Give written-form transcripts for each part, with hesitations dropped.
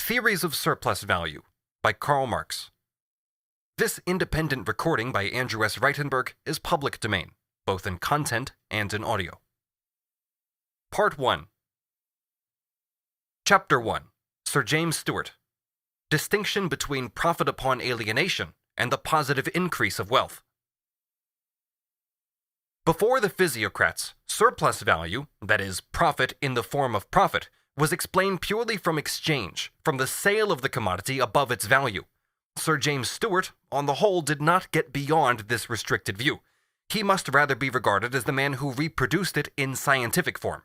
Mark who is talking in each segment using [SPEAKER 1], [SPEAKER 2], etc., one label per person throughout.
[SPEAKER 1] Theories of Surplus Value by Karl Marx. This independent recording by Andrew S. Reitenberg is public domain, both in content and in audio. Part 1. Chapter 1. Sir James Stewart. Distinction between profit upon alienation and the positive increase of wealth. Before the physiocrats, surplus value, that is, profit in the form of profit, was explained purely from exchange, from the sale of the commodity above its value. Sir James Stewart, on the whole, did not get beyond this restricted view. He must rather be regarded as the man who reproduced it in scientific form.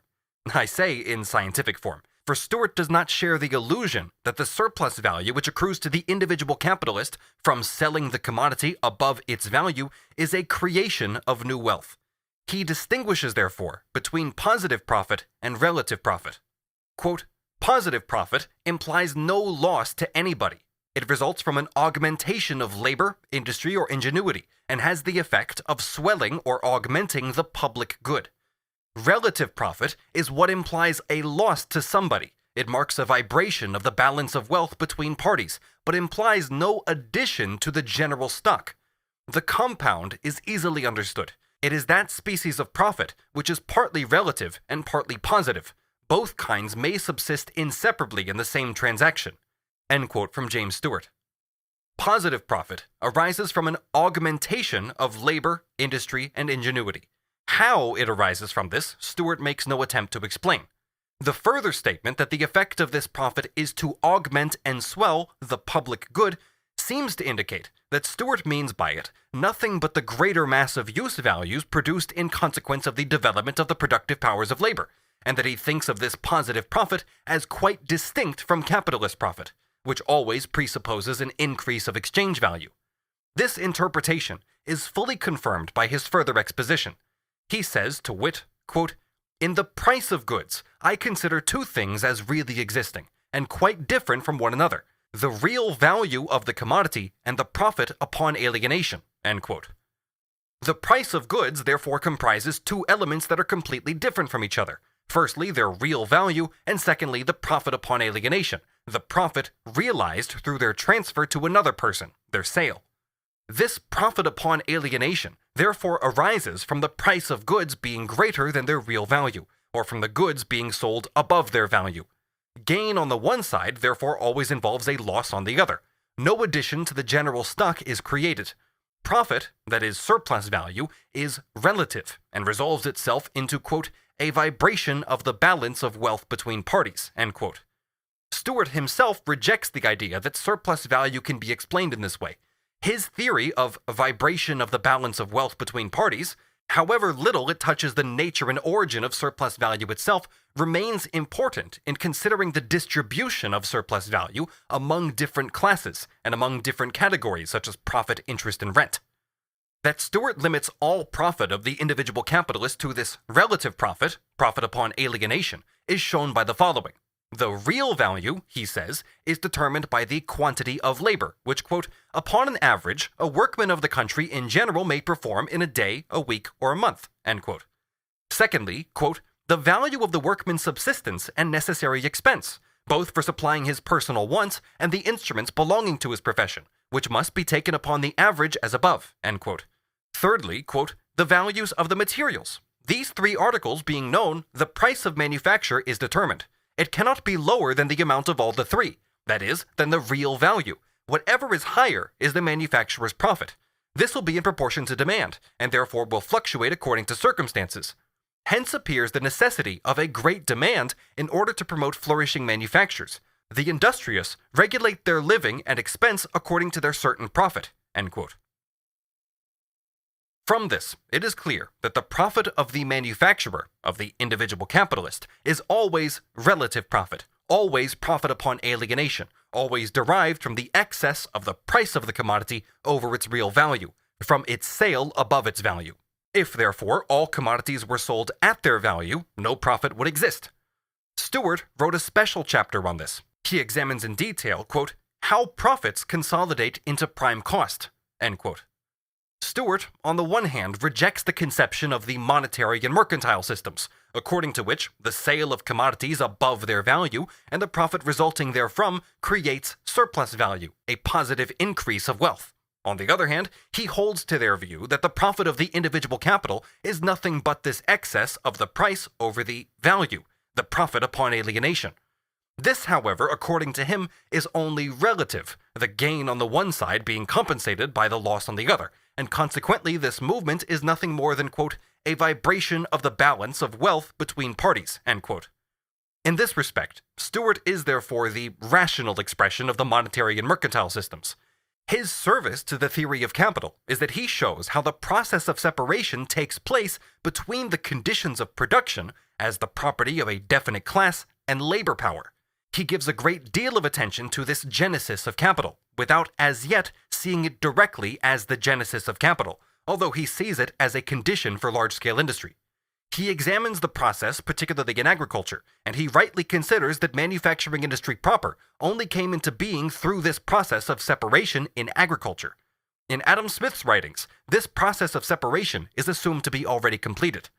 [SPEAKER 1] I say in scientific form, for Stewart does not share the illusion that the surplus value which accrues to the individual capitalist from selling the commodity above its value is a creation of new wealth. He distinguishes, therefore, between positive profit and relative profit. Quote, positive profit implies no loss to anybody. It results from an augmentation of labor, industry, or ingenuity, and has the effect of swelling or augmenting the public good. Relative profit is what implies a loss to somebody. It marks a vibration of the balance of wealth between parties, but implies no addition to the general stock. The compound is easily understood. It is that species of profit which is partly relative and partly positive. Both kinds may subsist inseparably in the same transaction. End quote from James Stewart. Positive profit arises from an augmentation of labor, industry, and ingenuity. How it arises from this, Stewart makes no attempt to explain. The further statement that the effect of this profit is to augment and swell the public good seems to indicate that Stewart means by it nothing but the greater mass of use values produced in consequence of the development of the productive powers of labor, and that he thinks of this positive profit as quite distinct from capitalist profit, which always presupposes an increase of exchange value. This interpretation is fully confirmed by his further exposition. He says, to wit, quote, in the price of goods, I consider two things as really existing, and quite different from one another, the real value of the commodity and the profit upon alienation, end quote. The price of goods therefore comprises two elements that are completely different from each other. Firstly, their real value, and secondly, the profit upon alienation, the profit realized through their transfer to another person, their sale. This profit upon alienation therefore arises from the price of goods being greater than their real value, or from the goods being sold above their value. Gain on the one side therefore always involves a loss on the other. No addition to the general stock is created. Profit, that is surplus value, is relative and resolves itself into, quote, a vibration of the balance of wealth between parties, end quote. Stewart himself rejects the idea that surplus value can be explained in this way. His theory of vibration of the balance of wealth between parties, however little it touches the nature and origin of surplus value itself, remains important in considering the distribution of surplus value among different classes and among different categories such as profit, interest, and rent. That Stewart limits all profit of the individual capitalist to this relative profit, profit upon alienation, is shown by the following. The real value, he says, is determined by the quantity of labor, which, quote, upon an average, a workman of the country in general may perform in a day, a week, or a month, end quote. Secondly, quote, the value of the workman's subsistence and necessary expense, both for supplying his personal wants and the instruments belonging to his profession, which must be taken upon the average as above, end quote. Thirdly, quote, the values of the materials. These three articles being known, the price of manufacture is determined. It cannot be lower than the amount of all the three, that is, than the real value. Whatever is higher is the manufacturer's profit. This will be in proportion to demand, and therefore will fluctuate according to circumstances. Hence appears the necessity of a great demand in order to promote flourishing manufactures. The industrious regulate their living and expense according to their certain profit, end quote. From this, it is clear that the profit of the manufacturer, of the individual capitalist, is always relative profit, always profit upon alienation, always derived from the excess of the price of the commodity over its real value, from its sale above its value. If, therefore, all commodities were sold at their value, no profit would exist. Stewart wrote a special chapter on this. He examines in detail, quote, how profits consolidate into prime cost, end quote. Stewart, on the one hand, rejects the conception of the monetary and mercantile systems, according to which the sale of commodities above their value and the profit resulting therefrom creates surplus value, a positive increase of wealth. On the other hand, he holds to their view that the profit of the individual capital is nothing but this excess of the price over the value, the profit upon alienation. This, however, according to him, is only relative, the gain on the one side being compensated by the loss on the other, and consequently this movement is nothing more than, quote, a vibration of the balance of wealth between parties, end quote. In this respect, Stuart is therefore the rational expression of the monetary and mercantile systems. His service to the theory of capital is that he shows how the process of separation takes place between the conditions of production as the property of a definite class and labor power. He gives a great deal of attention to this genesis of capital, without as yet seeing it directly as the genesis of capital, although he sees it as a condition for large-scale industry. He examines the process, particularly in agriculture, and he rightly considers that manufacturing industry proper only came into being through this process of separation in agriculture. In Adam Smith's writings, this process of separation is assumed to be already completed.